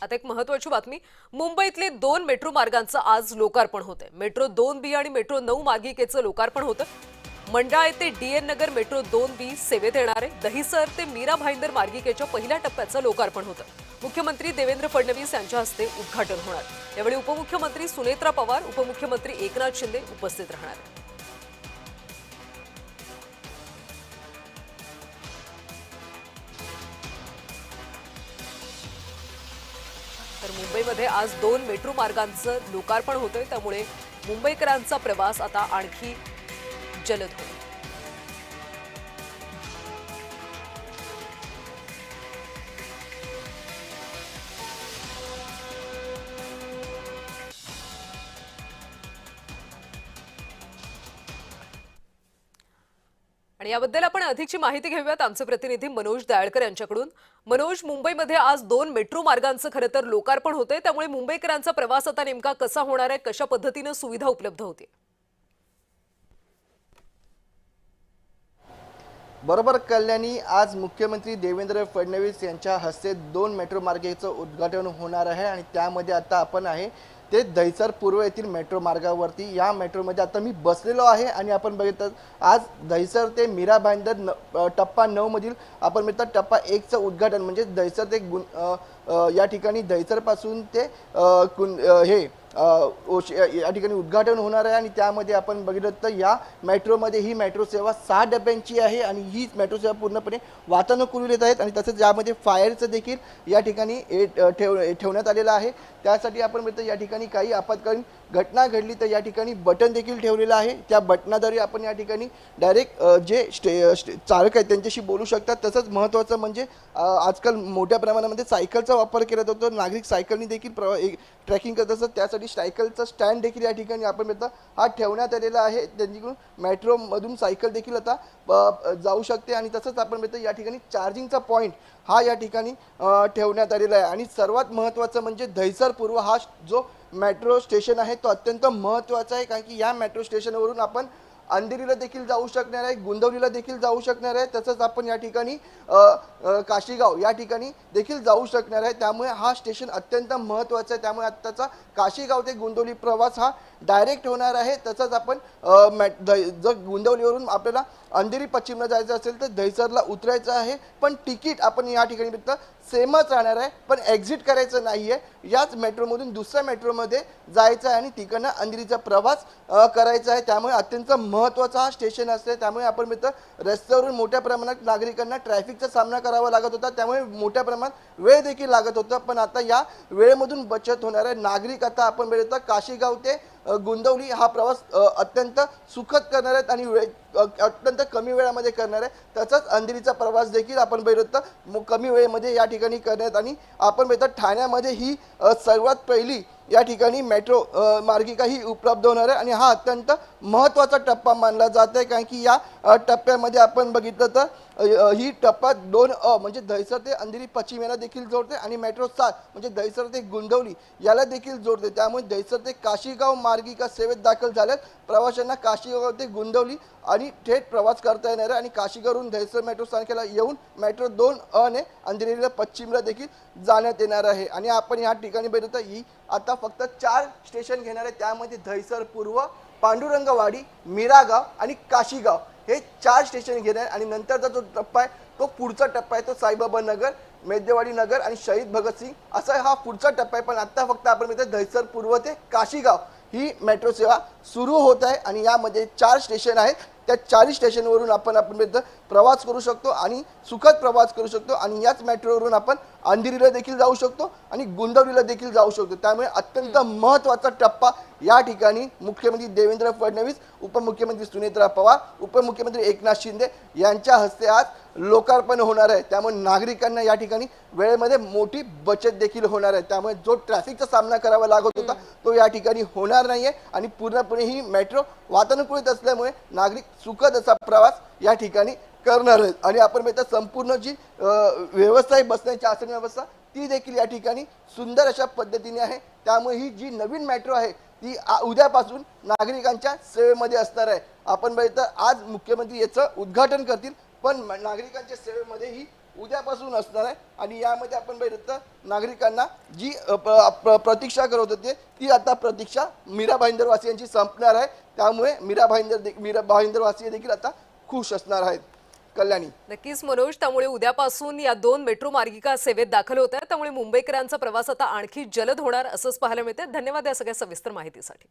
आता एक महत्त्वाची बातमी, मुंबईतले 2 मेट्रो मार्गांचं आज लोकार्पण होतंय। मेट्रो 2B आणि मेट्रो 9 मार्गिकेचं लोकार्पण होतं। मंडाळे ते डीएन नगर मेट्रो 2B सेवेत येणार आहे। दहिसर ते मीरा भाईंदर मार्गिकेच्या पहिल्या टप्प्याचं लोकार्पण होतं। मुख्यमंत्री देवेंद्र फडणवीस यांच्या हस्ते उद्घाटन होणार। यावेळी उपमुख्यमंत्री सुनेत्रा पवार, उपमुख्यमंत्री एकनाथ शिंदे उपस्थित राहणार आहेत। तर मुंबईमध्ये आज 2 मेट्रो मार्गांचं लोकार्पण होतंय, त्यामुळे मुंबईकरांचा प्रवास आता आणखी जलद होईल। आणि याबद्दल आपण अधिकची माहिती घेऊयात आमचे प्रतिनिधी मनोज दयाळकर यांच्याकडून। मनोज, मुंबईमध्ये आज 2 मेट्रो मार्गांचं खरं तर लोकार्पण होतंय, त्यामुळे मुंबईकरांचा प्रवास आता नेमका कसा होणार आहे, कशा पद्धतीने सुविधा उपलब्ध होते? बरोबर कल्याणी, आज मुख्यमंत्री देवेंद्र फडणवीस यांच्या हस्ते 2 मेट्रो मार्गाचं उद्घाटन होणार आहे आणि त्यामध्ये आता आपण आहे ते दहिसर पूर्व येथील मेट्रो मार्गावरती। या मेट्रोमध्ये आता मी बसलेलो आहे आणि आपण बघितलं आज दहिसर ते मीरा भाईंदर टप्पा 9 मधील आपण बघितलं टप्पा 1 चं उद्घाटन म्हणजे दहिसर ते या ठिकाणी दहिसर पासून ते या ठिकाणी उद्घाटन होणार आहे आणि त्यामध्ये आपण बघितलं तर या मेट्रोमध्ये ही मेट्रो सेवा 6 डब्यांची आहे आणि ही मेट्रो सेवा पूर्णपणे वातानुकूलित आहेत आणि तसंच यामध्ये फायरचं देखील या ठिकाणी ठेवण्यात आलेलं आहे। त्यासाठी आपण बघितलं या ठिकाणी काही आपत्कालीन घटना घडली तर या ठिकाणी बटन देखील ठेवलेलं आहे। त्या बटनाद्वारे आपण या ठिकाणी डायरेक्ट जे चालक आहेत त्यांच्याशी बोलू शकतात। तसंच महत्त्वाचं म्हणजे आजकाल मोठ्या प्रमाणामध्ये सायकलचा वापर केला जातो, नागरिक सायकलनी देखील ट्रॅकिंग करत असतात, त्यासाठी सायकलचा स्टँड देखील या ठिकाणी आपण बघितलं हा ठेवण्यात आलेला आहे। त्यांच्याकडून मेट्रोमधून सायकल देखील आता जाऊ शकते आणि तसंच आपण बघितलं या ठिकाणी चार्जिंगचा पॉईंट हा या ठिकाणी ठेवण्यात आलेला आहे। आणि सर्वात महत्त्वाचं म्हणजे दहिसर पूर्व हा जो मेट्रो स्टेशन आहे तो अत्यंत महत्त्वाचा आहे, कारण की या मेट्रो स्टेशनवरून आपण अंधेरीला देखील जाऊ शकणार आहे, गुंदवलीला देखील जाऊ शकणार आहे, तसंच आपण या ठिकाणी काशीगाव या ठिकाणी देखील जाऊ शकणार आहे। त्यामुळे हा स्टेशन अत्यंत महत्त्वाचा आहे। त्यामुळे आत्ताचा काशीगाव ते गुंदवली प्रवास हा डायरेक्ट होणार आहे। तसंच आपण जर गुंदवलीवरून आपल्याला अंधेरी पश्चिमला जायचं असेल तर दहिसरला उतरायचं आहे, पण तिकीट आपण या ठिकाणी बघता सेमच राहणार आहे, पण एक्झिट करायचं नाही आहे। याच मेट्रोमधून दुसऱ्या मेट्रोमध्ये जायचं आहे आणि तिकडनं अंधेरीचा प्रवास करायचा आहे। त्यामुळे अत्यंत महत्त्वाचा हा स्टेशन असते। त्यामुळे आपण मित्र रस्त्यावरून मोठ्या प्रमाणात नागरिकांना ट्रॅफिकचा सामना करावा लागत होता, त्यामुळे मोठ्या प्रमाणात वेळ देखील लागत होता, पण आता या वेळेमधून बचत होणार आहे। नागरिक आता आपण बघितलं काशीगाव ते गुंदवली हा प्रवास अत्यंत सुखद करणार आहेत आणि अत्यंत कमी वेळामध्ये करणार आहे। तसंच अंधेरीचा प्रवास देखील आपण बघितलं कमी वेळेमध्ये या ठिकाणी करण्यात आणि आपण बघितलं ठाण्यामध्ये ही सर्वात पहिली या ठिकाणी मेट्रो मार्गिका ही उपलब्ध होणार आहे आणि हा अत्यंत महत्त्वाचा टप्पा मानला जात आहे, कारण की या टप्प्यामध्ये आपण बघितलं तर ही टप्पा 2A म्हणजे दहिसर ते अंधेरी पश्चिम याला देखील जोडते आणि मेट्रो 7 म्हणजे दहिसर ते गुंदवली याला देखील जोडते। त्यामुळे दहिसर ते काशीगाव मार्गिका सेवेत दाखल झाल्यात प्रवाशांना काशीगाव ते गुंदवली आणि थेट प्रवास करता येणार आहे आणि काशीगावरून दहिसर मेट्रो स्थानकाला येऊन मेट्रो 2A ने अंधेरीला पश्चिमला देखील जाण्यात येणार आहे। आणि आपण या ठिकाणी बघितलं ही आता फक्त 4 स्टेशन घेणार आहे, त्यामध्ये दहिसर पूर्व, पांडुरंगवाडी, मीरागाव आणि काशीगाव हे 4 स्टेशन घेणार आणि नंतरचा जो टप्पा आहे तो पुढचा टप्पा आहे तो साईबाबा नगर, मेदेवाडी नगर आणि शहीद भगतसिंग असा हा पुढचा टप्पा आहे। पण आता फक्त आपण म्हणतो दहिसर पूर्व ते काशीगाव ही मेट्रो सेवा सुरू होत आहे आणि यामध्ये 4 स्टेशन आहेत। त्या 4 स्टेशनवरून आपण प्रवास करू शकतो आणि सुखद प्रवास करू शकतो आणि याच मेट्रोवरून आपण अंधेरीला देखील जाऊ शकतो आणि गुंदवलीला देखील जाऊ शकतो। त्यामुळे अत्यंत महत्त्वाचा टप्पा या ठिकाणी मुख्यमंत्री देवेंद्र फडणवीस, उपमुख्यमंत्री सुनेत्रा पवार, उपमुख्यमंत्री एकनाथ शिंदे यांच्या हस्ते आज लोकार्पण होणार आहे। त्यामुळे नागरिकांना या ठिकाणी वेळेमध्ये मोठी बचत देखील होणार आहे। त्यामुळे जो ट्रॅफिकचा सामना करावा लागत होता तो या ठिकाणी होणार नाहीये आणि पूर्णपणे ही मेट्रो वातानुकूलित असल्यामुळे नागरिक सुखद असा प्रवास या ठिकाणी करणार आहेत। आणि आपण बघता संपूर्ण जी व्यवस्था आहे बसण्याची आसन व्यवस्था ती देखील या ठिकाणी सुंदर अशा पद्धतीने आहे। त्यामुळे ही जी नवीन मेट्रो आहे ती उद्यापासून नागरिकांच्या सेवेमध्ये असणार आहे। आपण बघता आज मुख्यमंत्री याचं उद्घाटन करतील, पण नागरिकांच्या सेवेमध्ये ही उद्यापासून असणार आहे आणि यामध्ये आपण बघितलं तर नागरिकांना जी प्रतीक्षा करत होते ती आता प्रतीक्षा मीरा भाईंदर वासियांची संपणार आहे. त्यामुळे मीरा भाईंदर वासिय देखील आता खुश असणार आहेत. कल्याणी. नक्कीच मनोज, त्यामुळे उद्यापासून या 2 मेट्रो मार्गिका सेवेत दाखल होत आहेत. त्यामुळे मुंबईकरांचा प्रवास आता आणखी जलद होणार असंच पाहायला मिळते. धन्यवाद या सगळ्या सविस्तर माहितीसाठी.